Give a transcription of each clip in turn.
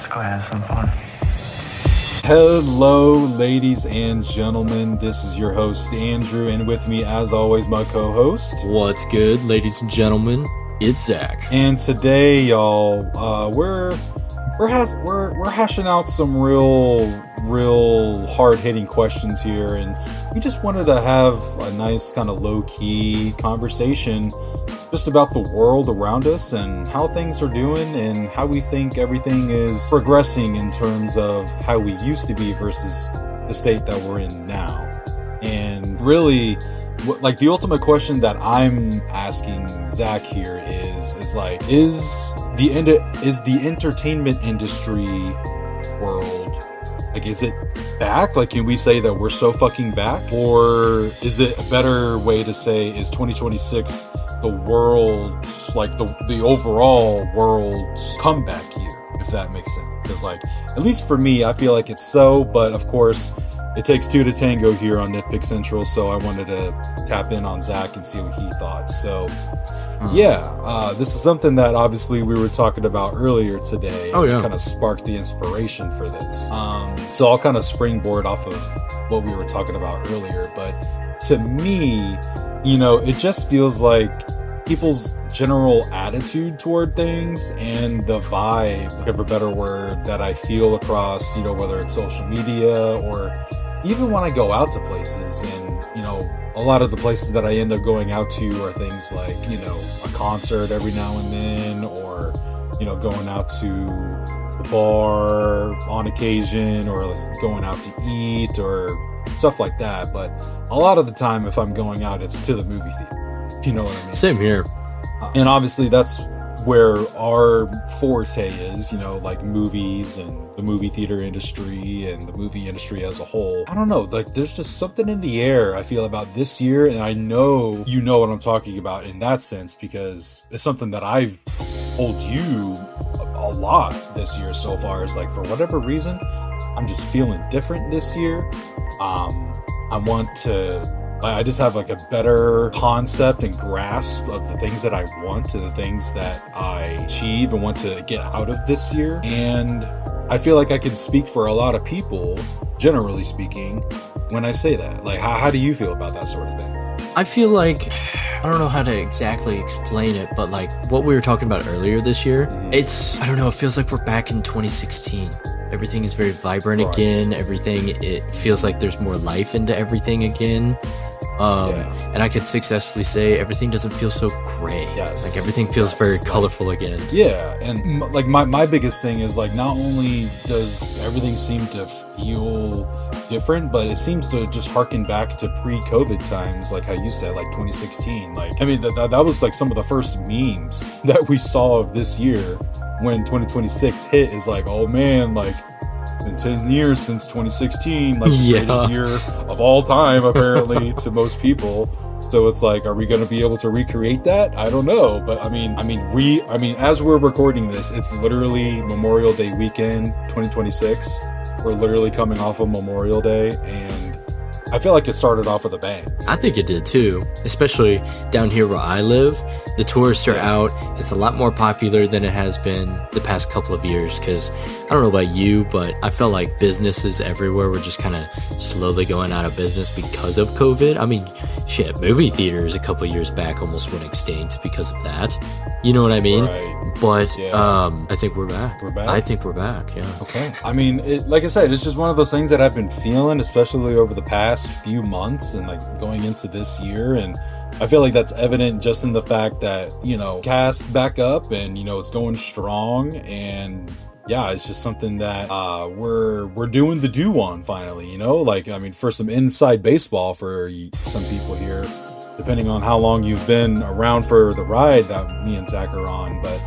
go have some fun. Hello, ladies and gentlemen. This is your host, Andrew, and with me, as always, my co-host. What's good, ladies and gentlemen? It's Zach. And today, y'all, we're hashing out some real hard-hitting questions here, and we just wanted to have a nice kind of low-key conversation just about the world around us and how things are doing and how we think everything is progressing in terms of how we used to be versus the state that we're in now. And really, like, the ultimate question that I'm asking Zach here is the entertainment industry world, like, is it back? Like, can we say that we're so fucking back? Or is it a better way to say, is 2026 the world's, like, the overall world's comeback year, if that makes sense? Because, like, at least for me, I feel like it's so, but of course, it takes two to tango here on NitPickCentral, so I wanted to tap in on Zach and see what he thought. So, this is something that obviously we were talking about earlier today. Oh, yeah. Kind of sparked the inspiration for this. So I'll kind of springboard off of what we were talking about earlier, but to me, you know, it just feels like people's general attitude toward things and the vibe, of a better word, that I feel across, you know, whether it's social media or even when I go out to places. And, you know, a lot of the places that I end up going out to are things like, you know, a concert every now and then, or, you know, going out to the bar on occasion, or going out to eat or stuff like that. But a lot of the time, if I'm going out, it's to the movie theater. You know what I mean? Same here. And obviously that's where our forte is, you know, like movies and the movie theater industry and the movie industry as a whole. I don't know, like, there's just something in the air I feel about this year, and I know you know what I'm talking about in that sense, because it's something that I've told you a lot this year so far. Is like, for whatever reason, I'm just feeling different this year. I just have like a better concept and grasp of the things that I want, to the things that I achieve and want to get out of this year. And I feel like I can speak for a lot of people, generally speaking, when I say that. Like, how do you feel about that sort of thing? I feel like, I don't know how to exactly explain it, but like what we were talking about earlier this year, it feels like we're back in 2016. Everything is very vibrant again. It feels like there's more life into everything again. And I could successfully say everything doesn't feel so gray. Yes. Like, everything feels very colorful again. Yeah, and like my biggest thing is, like, not only does everything seem to feel different, but it seems to just harken back to pre-COVID times, like how you said, like 2016. Like, I mean, that was like some of the first memes that we saw of this year when 2026 hit. Is like, oh man, like, been 10 years since 2016, like the greatest year of all time, apparently, to most people. So it's like, are we going to be able to recreate that? I don't know. But I mean, as we're recording this, it's literally Memorial Day weekend, 2026. We're literally coming off of Memorial Day, and I feel like it started off with a bang. I think it did too, especially down here where I live. The tourists are out. It's a lot more popular than it has been the past couple of years, because I don't know about you, but I felt like businesses everywhere were just kind of slowly going out of business because of COVID. I mean, shit, movie theaters a couple of years back almost went extinct because of that. You know what I mean? Right. But I think we're back. We're back? I think we're back, yeah. Okay. I mean, like I said, it's just one of those things that I've been feeling, especially over the past few months and like going into this year. And I feel like that's evident just in the fact that, you know, cast back up and, you know, it's going strong. And yeah, it's just something that we're doing the do on finally, you know? Like, I mean, for some inside baseball for some people here, depending on how long you've been around for the ride that me and Zach are on. But,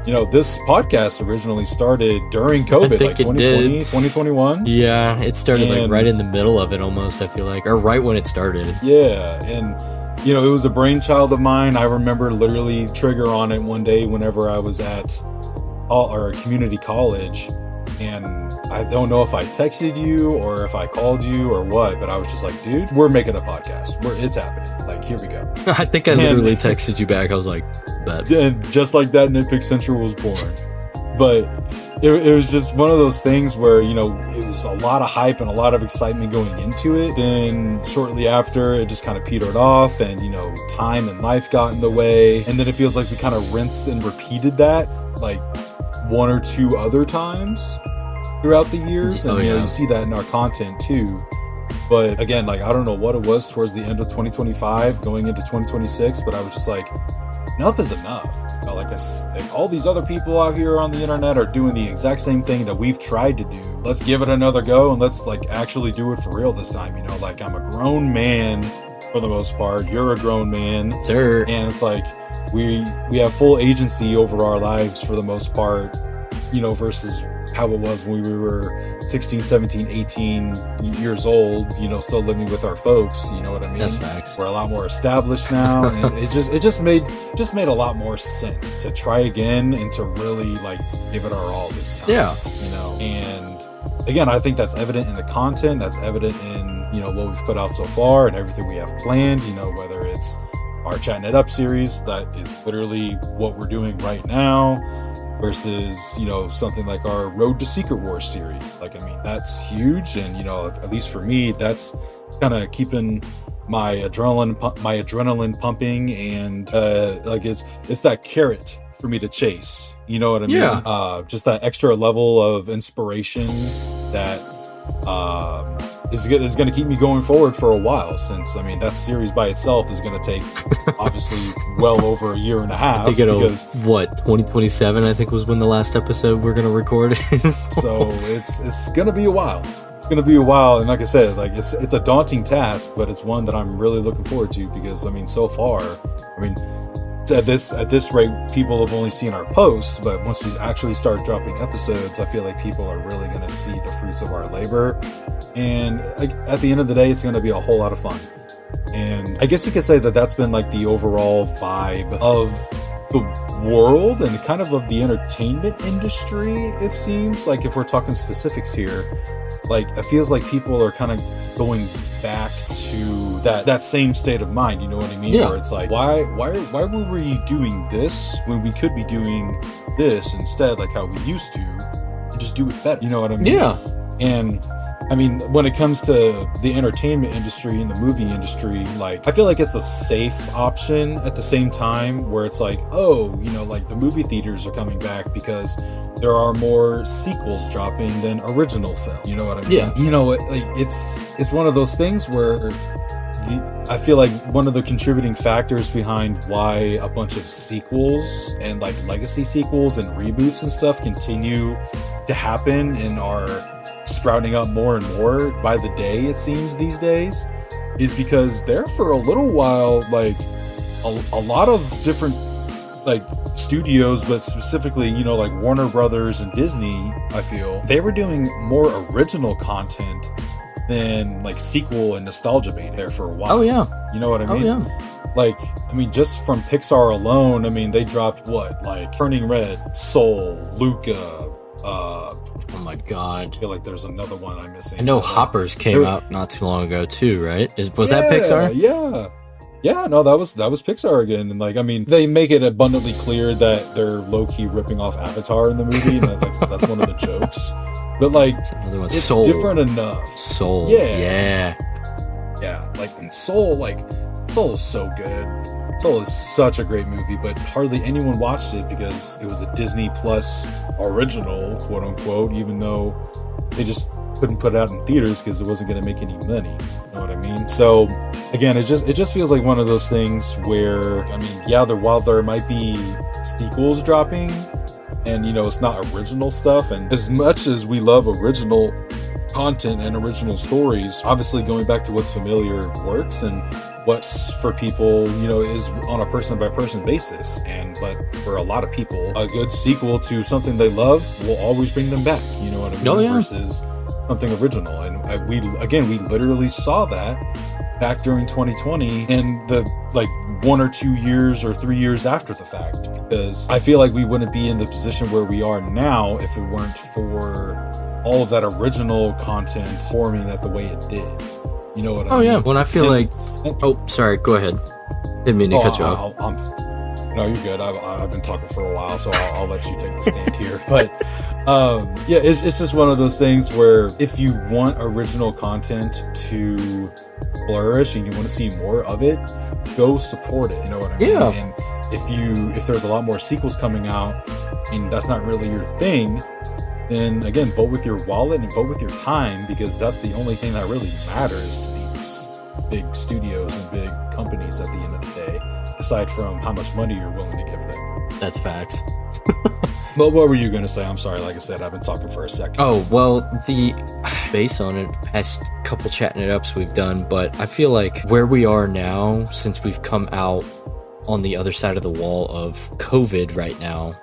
you know, this podcast originally started during COVID, like 2020, 2021. Yeah, it started like right in the middle of it almost, I feel like, or right when it started. Yeah, and, you know, it was a brainchild of mine. I remember literally trigger on it one day whenever I was at our community college, and I don't know if I texted you or if I called you or what, but I was just like, dude, we're making a podcast. It's happening. Like, here we go. I think I literally texted you back. I was like, bet. And just like that, NitPickCentral was born. But it was just one of those things where, you know, it was a lot of hype and a lot of excitement going into it. Then shortly after, it just kind of petered off, and, you know, time and life got in the way. And then it feels like we kind of rinsed and repeated that like one or two other times throughout the years. And, you know, you see that in our content too. But again, like, I don't know what it was towards the end of 2025 going into 2026, but I was just like, enough is enough. You know, like all these other people out here on the internet are doing the exact same thing that we've tried to do. Let's give it another go, and let's like actually do it for real this time. You know, like, I'm a grown man for the most part. You're a grown man, sir, and it's like we have full agency over our lives for the most part. You know, versus how it was when we were 16, 17, 18 years old, you know, still living with our folks. You know what I mean? That's facts. We're a lot more established now, and it just made a lot more sense to try again and to really like give it our all this time. Yeah. You know, and again, I think that's evident in the content. That's evident in, you know, what we've put out so far and everything we have planned. You know, whether it's our Chattin' It Up series, that is literally what we're doing right now, versus, you know, something like our Road to Secret Wars series. Like, I mean, that's huge, and, you know, at least for me, that's kind of keeping my adrenaline pumping, and like it's that carrot for me to chase. You know what I mean? Yeah. Just that extra level of inspiration that is going to keep me going forward for a while, since, I mean, that series by itself is going to take obviously well over a year and a half. I think because what, 2027 I think was when the last episode we're going to record is. So it's going to be a while. It's going to be a while, and like I said, like it's a daunting task, but it's one that I'm really looking forward to, because, I mean, so far, I mean, at this rate, people have only seen our posts, but once we actually start dropping episodes, I feel like people are really going to see the fruits of our labor. And at the end of the day, it's going to be a whole lot of fun. And I guess you could say that that's been like the overall vibe of the world and kind of the entertainment industry. It seems like, if we're talking specifics here, like, it feels like people are kind of going back to that same state of mind. You know what I mean? Yeah. Where it's like, why were we doing this when we could be doing this instead, like how we used to, and just do it better? You know what I mean? Yeah. And I mean, when it comes to the entertainment industry and the movie industry, like, I feel like it's the safe option at the same time, where it's like, oh, you know, like, the movie theaters are coming back because there are more sequels dropping than original film. You know what I mean? Yeah. You know, like, it's one of those things where I feel like one of the contributing factors behind why a bunch of sequels and like legacy sequels and reboots and stuff continue to happen and are sprouting up more and more by the day, it seems, these days, is because there for a little while, like, a lot of different like studios, but specifically, you know, like Warner Brothers and Disney, I feel they were doing more original content than like sequel and nostalgia bait there for a while. Oh yeah. You know what I mean? Oh yeah. Like, I mean, just from Pixar alone, I mean, they dropped what, like Turning Red, Soul, Luca, oh my god. I feel like there's another one I'm missing. I know Hoppers came out not too long ago too, right? Was that Pixar? Yeah, no, that was Pixar again. And like, I mean, they make it abundantly clear that they're low-key ripping off Avatar in the movie, and that's one of the jokes. But like, it's Soul. different enough. Soul. Yeah. Like, in Soul, like, Soul is so good. Soul is such a great movie, but hardly anyone watched it because it was a Disney Plus original, quote unquote, even though they just couldn't put it out in theaters because it wasn't going to make any money. You know what I mean? So again, it just feels like one of those things where, I mean, yeah, while there might be sequels dropping, and, you know, it's not original stuff, and as much as we love original content and original stories, obviously going back to what's familiar works, and what's for people, you know, is on a person by person basis. But for a lot of people, a good sequel to something they love will always bring them back. You know what I mean? Oh, yeah. Versus something original. And we literally saw that back during 2020 and the like 1 or 2 years or 3 years after the fact, because I feel like we wouldn't be in the position where we are now if it weren't for all of that original content forming that the way it did. You know what I mean? Oh yeah. When I feel sorry, go ahead. Didn't mean to cut you off. No, you're good. I've been talking for a while, so I'll let you take the stand here. But yeah, it's just one of those things where if you want original content to flourish and you want to see more of it, go support it. You know what I mean? Yeah. And if there's a lot more sequels coming out and that's not really your thing, then again, vote with your wallet and vote with your time, because that's the only thing that really matters to these big studios and big companies at the end of the day, aside from how much money you're willing to give them. That's facts. But what were you going to say? I'm sorry, like I said, I've been talking for a second. Oh, well, based on it, past couple Chatting It Ups we've done, but I feel like where we are now, since we've come out on the other side of the wall of COVID right now,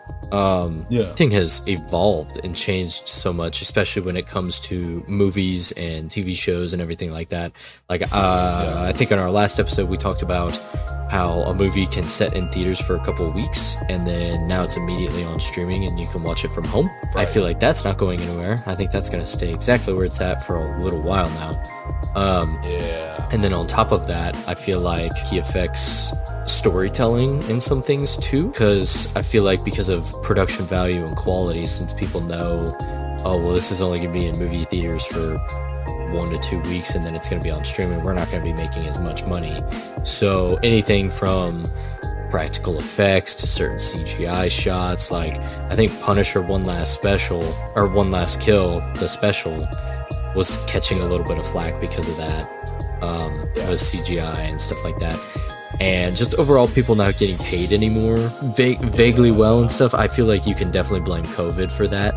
thing has evolved and changed so much, especially when it comes to movies and TV shows and everything like that. Like, I think on our last episode, we talked about how a movie can set in theaters for a couple of weeks and then now it's immediately on streaming and you can watch it from home. Right. I feel like that's not going anywhere. I think that's going to stay exactly where it's at for a little while now. And then on top of that, I feel like he affects storytelling in some things too, because I feel like because of production value and quality, since people know, oh, well, this is only going to be in movie theaters for 1 to 2 weeks and then it's going to be on streaming, we're not going to be making as much money. So anything from practical effects to certain CGI shots, like I think Punisher One Last Kill, the special, was catching a little bit of flack because of that, with CGI and stuff like that. And just overall people not getting paid anymore vaguely well and stuff. I feel like you can definitely blame COVID for that,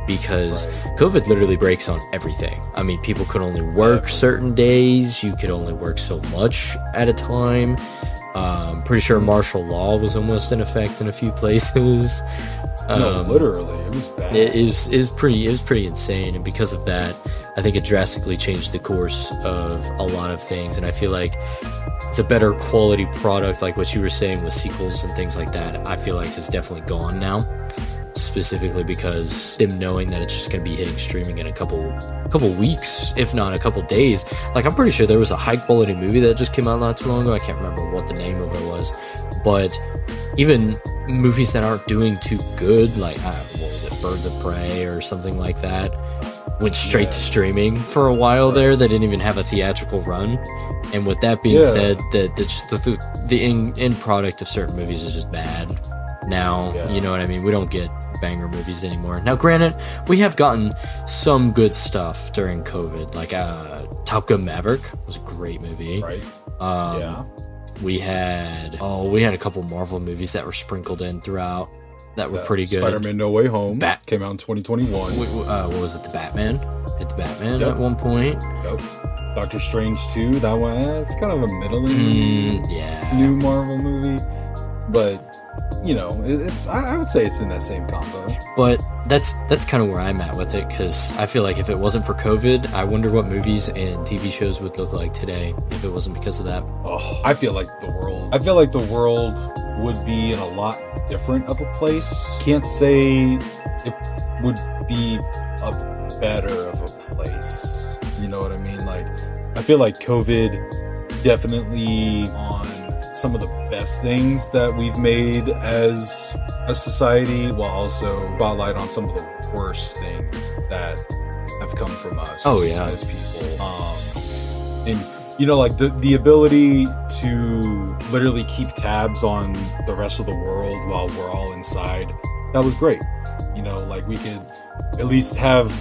because COVID literally breaks on everything. I mean, people could only work certain days, you could only work so much at a time. Pretty sure martial law was almost in effect in a few places. No, literally, it was bad. It was pretty insane, and because of that, I think it drastically changed the course of a lot of things. And I feel like the better quality product, like what you were saying with sequels and things like that, I feel like has definitely gone now. Specifically because them knowing that it's just going to be hitting streaming in a couple weeks, if not a couple days. Like, I'm pretty sure there was a high quality movie that just came out not too long ago. I can't remember what the name of it was, but even movies that aren't doing too good, like what was it, Birds of Prey or something like that, went straight to streaming for a while there. They didn't even have a theatrical run. And with that being said, the end product of certain movies is just bad now. You know what I mean? We don't get banger movies anymore. Now, granted, we have gotten some good stuff during COVID, like Top Gun Maverick was a great movie. We had a couple Marvel movies that were sprinkled in throughout that were pretty good. Spider-Man No Way Home came out in 2021. What was it? The Batman? Hit the Batman at one point. Doctor Strange 2, that one, it's kind of a middling new Marvel movie, but you know, I would say it's in that same combo. But that's kind of where I'm at with it, because I feel like if it wasn't for COVID, I wonder what movies and TV shows would look like today if it wasn't because of that. I feel like the world would be in a lot different of a place. Can't say it would be a better of a place. You know what I mean? Like, I feel like COVID definitely on some of the best things that we've made as a society, while also spotlight on some of the worst things that have come from us as people. And you know, like the ability to literally keep tabs on the rest of the world while we're all inside, that was great. You know, like we could at least have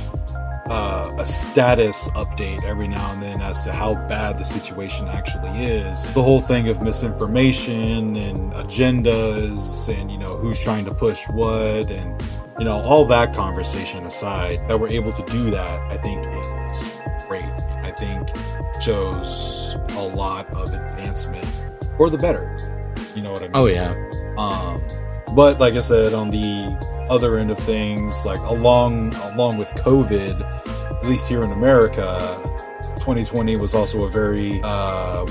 a status update every now and then as to how bad the situation actually is. The whole thing of misinformation and agendas and, you know, who's trying to push what, and, you know, all that conversation aside, that we're able to do that, I think is great. I think shows a lot of advancement for the better. You know what I mean? Oh, yeah. But like I said, on the other end of things, like along with COVID, at least here in America, 2020 was also a very,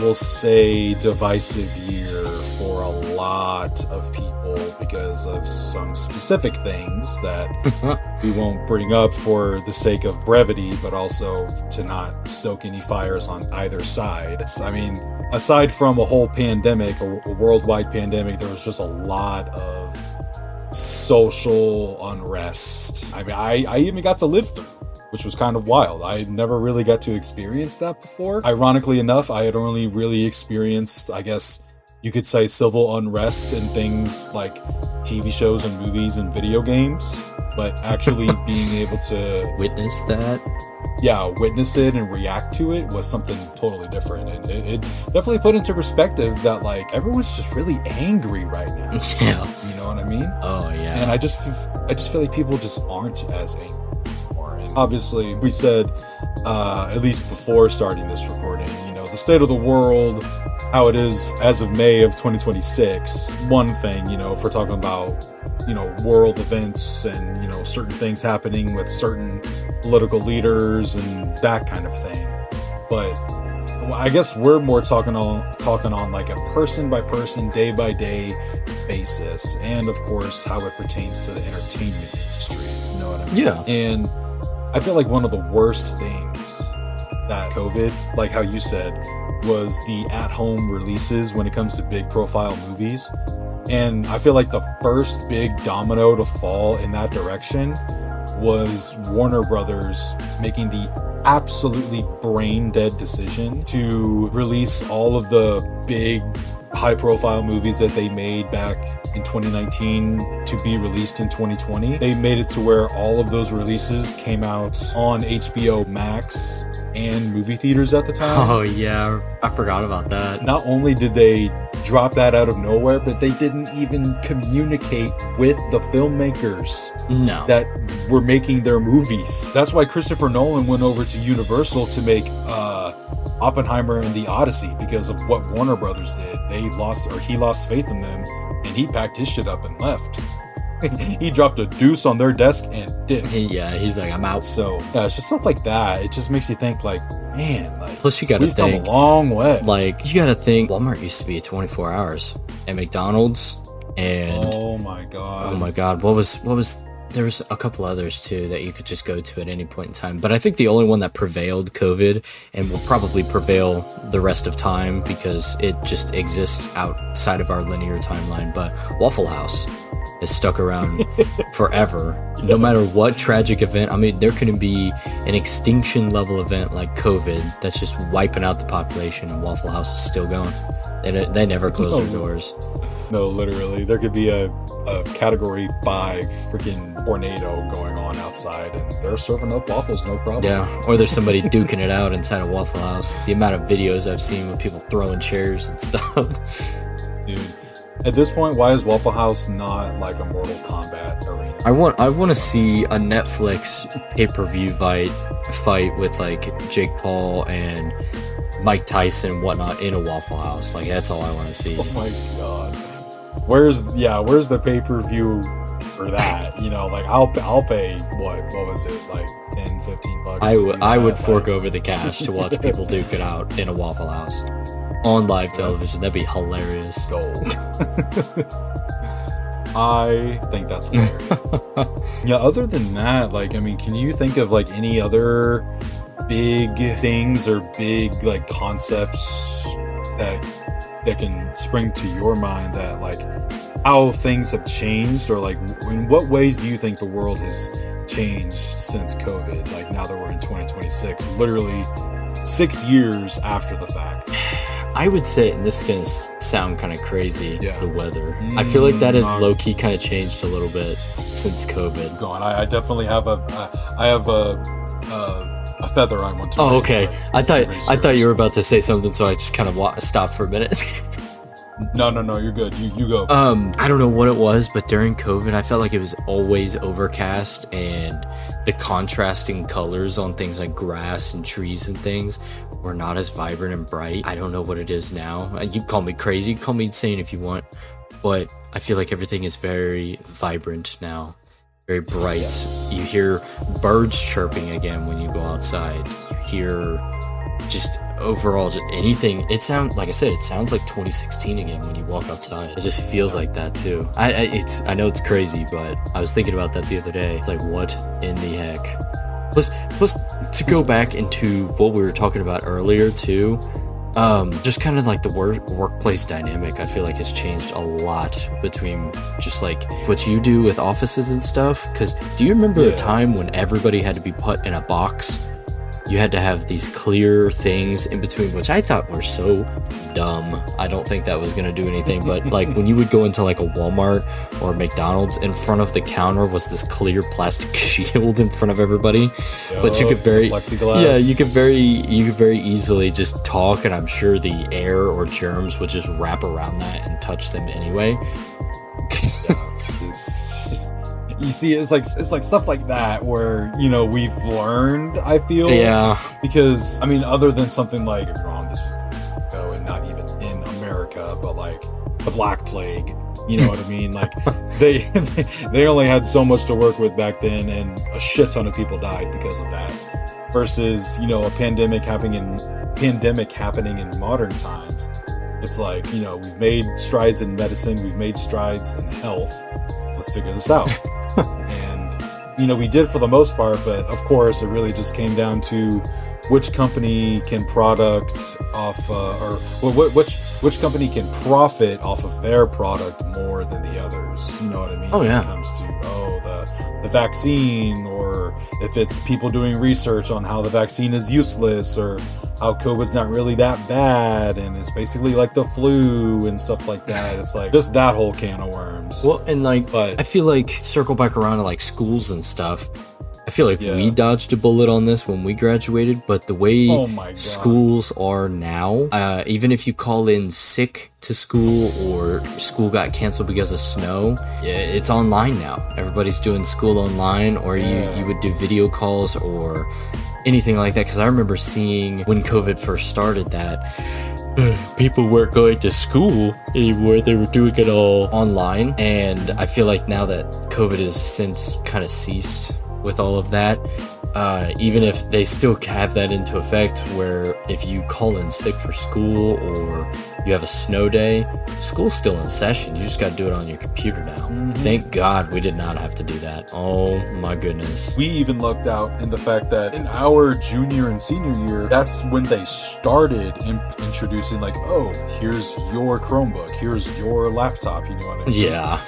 we'll say, divisive year for a lot of people because of some specific things that we won't bring up for the sake of brevity, but also to not stoke any fires on either side. I mean, aside from a whole pandemic, a worldwide pandemic, there was just a lot of social unrest. I mean, I even got to live through, which was kind of wild. I never really got to experience that before. Ironically enough, I had only really experienced, I guess you could say, civil unrest and things like TV shows and movies and video games, but actually being able to witness that, witness it and react to it was something totally different. And it definitely put into perspective that like everyone's just really angry right now. Yeah, you know what I mean? Oh yeah. And I just feel like people just aren't as angry anymore. And obviously, we said at least before starting this recording, you know, the state of the world, how it is as of May of 2026. One thing, you know, if we're talking about, you know, world events and, you know, certain things happening with certain political leaders and that kind of thing. But I guess we're more talking on like a person by person, day by day basis, and of course how it pertains to the entertainment industry. You know what I mean? Yeah. And I feel like one of the worst things that COVID, like how you said, was the at-home releases when it comes to big profile movies. And I feel like the first big domino to fall in that direction was Warner Brothers making the absolutely brain-dead decision to release all of the big high-profile movies that they made back in 2019 to be released in 2020. They made it to where all of those releases came out on HBO Max and movie theaters at the time. Oh yeah, I forgot about that. Not only did they drop that out of nowhere, but they didn't even communicate with the filmmakers that were making their movies. That's why Christopher Nolan went over to Universal to make Oppenheimer and the Odyssey, because of what Warner Brothers did. He lost faith in them, and he packed his shit up and left. He dropped a deuce on their desk and dipped. He's like, I'm out. So yeah, it's just stuff like that. It just makes you think like, man, like, plus you gotta we've come a long way. Like, you gotta think Walmart used to be 24 hours, and McDonald's, and oh my god, what was there was a couple others too that you could just go to at any point in time. But I think the only one that prevailed COVID and will probably prevail the rest of time because it just exists outside of our linear timeline, but Waffle House is stuck around forever. Yes. No matter what tragic event. I mean, there couldn't be an extinction level event like COVID that's just wiping out the population, and Waffle House is still going. They never close their doors. No, literally. There could be a category 5 freaking tornado going on outside, and they're serving up waffles, no problem. Yeah, or there's somebody duking it out inside a Waffle House. The amount of videos I've seen with people throwing chairs and stuff. Dude. At this point, why is Waffle House not like a Mortal Kombat arena? I want to see a Netflix pay-per-view fight with like Jake Paul and Mike Tyson and whatnot in a Waffle House. Like, that's all I want to see. Oh my god. Where's the pay-per-view for that? You know, like I'll pay what was it, like $10-15? I would fork over the cash to watch people duke it out in a Waffle House. On live television. That'd be hilarious. Gold. I think that's hilarious. Yeah, other than that, like, I mean, can you think of like any other big things or big like concepts that can spring to your mind that like how things have changed, or like in what ways do you think the world has changed since COVID? Like now that we're in 2026, literally 6 years after the fact. I would say, and this is going to sound kind of crazy, the weather. I feel like that has low-key kind of changed a little bit since COVID. Go on. I definitely have a feather I want to raise. Oh, okay. I thought you were about to say something, so I just kind of stopped for a minute. No, you're good. You go. I don't know what it was, but during COVID, I felt like it was always overcast, and the contrasting colors on things like grass and trees and things were not as vibrant and bright. I don't know what it is now. You call me crazy, you call me insane if you want, but I feel like everything is very vibrant now, very bright. Yes. You hear birds chirping again when you go outside. You hear just overall just anything. It sounds, like I said, it sounds like 2016 again when you walk outside. It just feels like that too. I know it's crazy, but I was thinking about that the other day. It's like, what in the heck? Plus, to go back into what we were talking about earlier too, Just kind of like the workplace dynamic, I feel like has changed a lot between just like what you do with offices and stuff. Because do you remember a time when everybody had to be put in a box? You had to have these clear things in between, which I thought were so dumb. I don't think that was going to do anything, but like when you would go into like a Walmart or McDonald's, in front of the counter was this clear plastic shield in front of everybody. But you could plexiglass. Yeah, you could very easily just talk, and I'm sure the air or germs would just wrap around that and touch them anyway. You see, it's like stuff like that where, you know, we've learned, I feel. Yeah. Because, I mean, other than something like, wrong, this was, and not even in America, but like the Black Plague, you know what I mean? Like, they only had so much to work with back then, and a shit ton of people died because of that. Versus, you know, a pandemic happening in modern times. It's like, you know, we've made strides in medicine, we've made strides in health. Let's figure this out. And, you know, we did for the most part, but of course it really just came down to which company can which company can profit off of their product more than the others. You know what I mean? Oh, yeah. When it comes to, the vaccine, or if it's people doing research on how the vaccine is useless, or how COVID's not really that bad, and it's basically like the flu and stuff like that. It's like just that whole can of worms. Well, and like, I feel like circle back around to like schools and stuff. I feel like we dodged a bullet on this when we graduated, but the way schools are now, even if you call in sick to school or school got canceled because of snow, it's online now. Everybody's doing school online, or you would do video calls or anything like that. Because I remember seeing when COVID first started that people weren't going to school anymore. They were doing it all online. And I feel like now that COVID has since kind of ceased with all of that, even if they still have that into effect, where if you call in sick for school or you have a snow day, school's still in session. You just got to do it on your computer now. Mm-hmm. Thank God we did not have to do that. Oh my goodness. We even lucked out in the fact that in our junior and senior year, that's when they started introducing like, oh, here's your Chromebook, here's your laptop, you know what I mean? Yeah.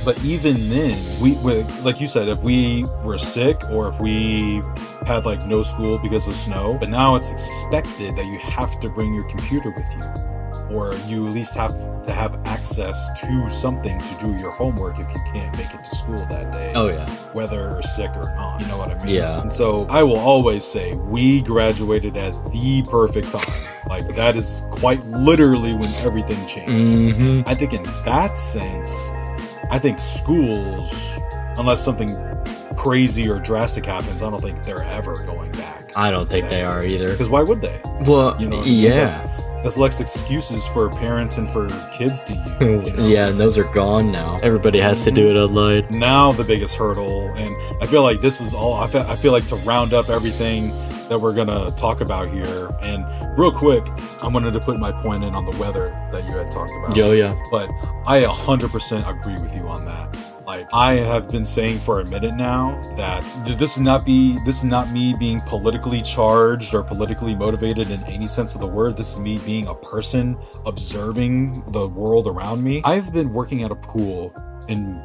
But even then, we like you said, if we were sick or if we had like no school because of snow, but now it's expected that you have to bring your computer with you, or you at least have to have access to something to do your homework if you can't make it to school that day. Oh yeah. Whether sick or not, you know what I mean? Yeah. And so I will always say we graduated at the perfect time. Like that is quite literally when everything changed. Mm-hmm. I think in that sense, I think schools, unless something crazy or drastic happens, I don't think they're ever going back. I don't think they are either. Because why would they? Well, you know, yeah. That's less excuses for parents and for kids to use. You know? Yeah, and those are gone now. Everybody has to do it online. Now the biggest hurdle, and I feel like this is all, I feel like to round up everything that we're gonna talk about here, and real quick, I wanted to put my point in on the weather that you had talked about. Oh yeah. But I 100% agree with you on that. Like I have been saying for a minute now that this is not me being politically charged or politically motivated in any sense of the word. This is me being a person observing the world around me. I've been working at a pool in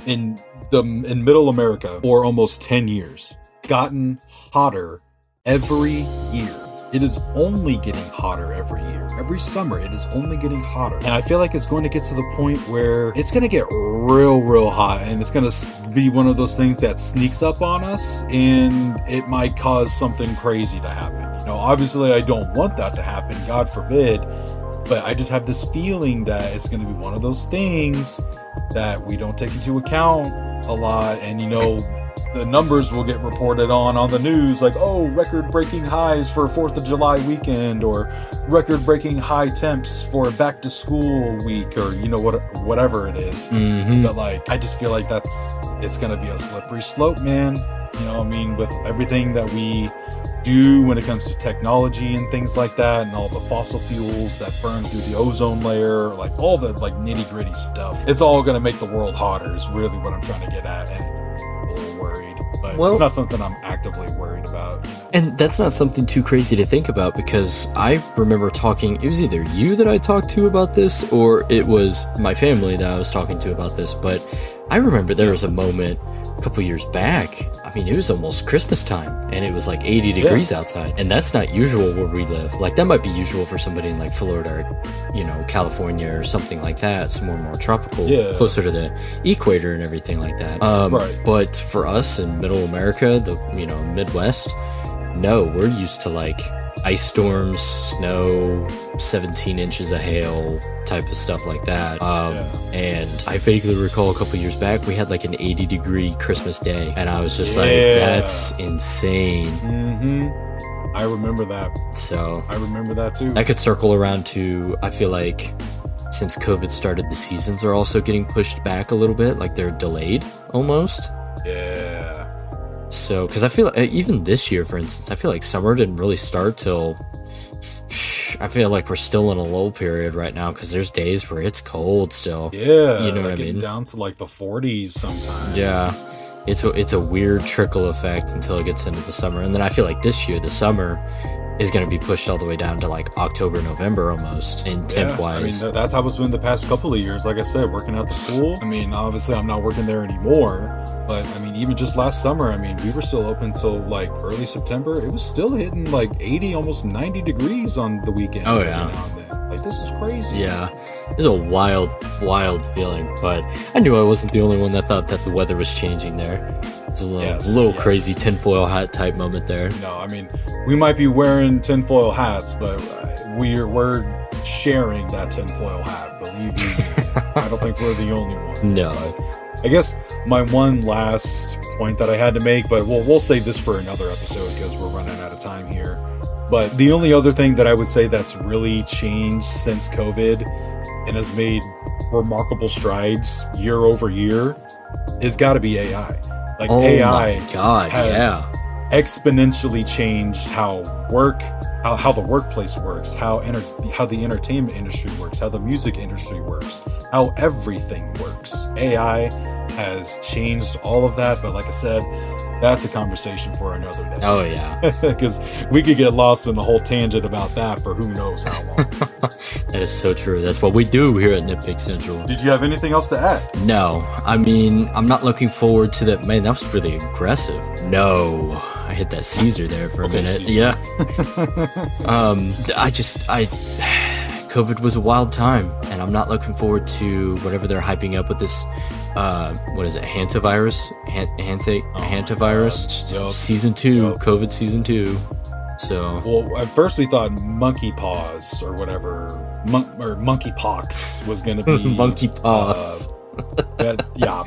middle America for almost 10 years. Gotten hotter every year. It is only getting hotter every year. Every summer, it is only getting hotter. And I feel like it's going to get to the point where it's going to get real hot, and it's going to be one of those things that sneaks up on us, and it might cause something crazy to happen. You know, obviously I don't want that to happen, God forbid, but I just have this feeling that it's going to be one of those things that we don't take into account a lot. And, you know, the numbers will get reported on the news, like, oh, record-breaking highs for 4th of July weekend, or record-breaking high temps for back-to-school week, or, you know, whatever it is. Mm-hmm. But, like, I just feel like it's going to be a slippery slope, man. You know what I mean? With everything that we do when it comes to technology and things like that, and all the fossil fuels that burn through the ozone layer, like, all the, like, nitty-gritty stuff. It's all going to make the world hotter is really what I'm trying to get at, and I'm a little worried. But Well- it's not something I'm actively worried about. And that's not something too crazy to think about, because I remember talking, it was either you that I talked to about this, or it was my family that I was talking to about this, but I remember there was a moment a couple years back, I mean, it was almost Christmas time, and it was like 80 degrees outside, and that's not usual where we live. Like, that might be usual for somebody in like Florida or, you know, California or something like that, somewhere more tropical, closer to the equator and everything like that. Right. But for us in middle America, the, you know, Midwest, no, we're used to like ice storms, snow, 17 inches of hail type of stuff like that. And I vaguely recall a couple years back, we had like an 80-degree Christmas day, and I was just like, that's insane. I remember that. So I remember that too. I could circle around to, I feel like since COVID started, the seasons are also getting pushed back a little bit, like they're delayed almost. Yeah. So, because I feel like, even this year, for instance, I feel like summer didn't really start till, I feel like we're still in a lull period right now, because there's days where it's cold still. Yeah. You know what I getting mean? down to like the 40s sometimes. Yeah. It's a weird trickle effect until it gets into the summer. And then I feel like this year, the summer is going to be pushed all the way down to like October, November almost in temp wise. I mean, that's how it's been the past couple of years. Like I said, working at the pool. I mean, obviously I'm not working there anymore, but I mean, even just last summer, I mean, we were still open till like early September. It was still hitting like 80, almost 90 degrees on the weekends. Oh, yeah. Every now and then. Like, this is crazy. Yeah, it's a wild feeling, but I knew I wasn't the only one that thought that the weather was changing there. It's a little crazy tinfoil hat type moment there. No, I mean, we might be wearing tinfoil hats, but we're sharing that tinfoil hat. Believe you me, I don't think we're the only one. No. But I guess my one last point that I had to make, but we'll save this for another episode because we're running out of time here. But the only other thing that I would say that's really changed since COVID and has made remarkable strides year over year is got to be AI. Like, AI has exponentially changed how the workplace works, how the entertainment industry works, how the music industry works, how everything works. AI has changed all of that, but like I said, that's a conversation for another day. Oh, yeah. Because we could get lost in the whole tangent about that for who knows how long. That is so true. That's what we do here at Nitpick Central. Did you have anything else to add? No. I mean, I'm not looking forward to that. Man, that was really aggressive. No. I hit that Caesar there for a minute. Caesar. Yeah. COVID was a wild time, and I'm not looking forward to whatever they're hyping up with this. What is it? Hantavirus? Hantavirus? Yup. Season 2. Yep. COVID season 2. So. Well, at first we thought monkey paws or whatever, or monkey pox was going to be monkey paws. Yeah,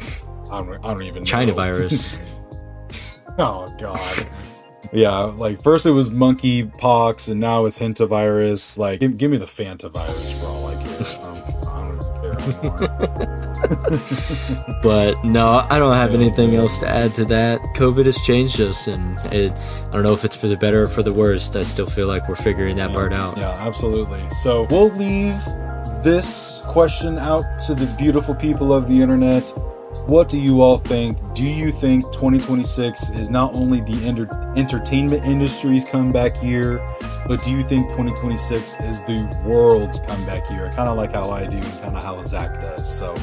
I don't even know. China virus. Oh God. Yeah, like first it was monkey pox, and now it's hantavirus. Like, give me the Fanta virus for all I care. I don't care anymore. But no, I don't have anything else to add to that. COVID has changed us, and I don't know if it's for the better or for the worst. I still feel like we're figuring that part out. Yeah, absolutely. So we'll leave this question out to the beautiful people of the internet. What do you all think? Do you think 2026 is not only the entertainment industry's comeback year, but do you think 2026 is the world's comeback year? Kind of like how I do and kind of how Zach does. So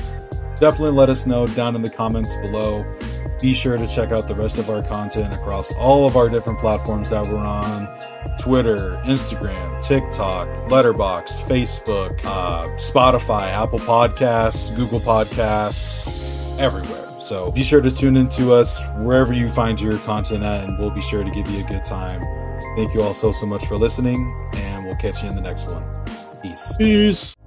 definitely let us know down in the comments below. Be sure to check out the rest of our content across all of our different platforms that we're on. Twitter, Instagram, TikTok, Letterboxd, Facebook, Spotify, Apple Podcasts, Google Podcasts, everywhere. So be sure to tune into us wherever you find your content at, and we'll be sure to give you a good time. Thank you all so much for listening, and we'll catch you in the next one. Peace. Peace.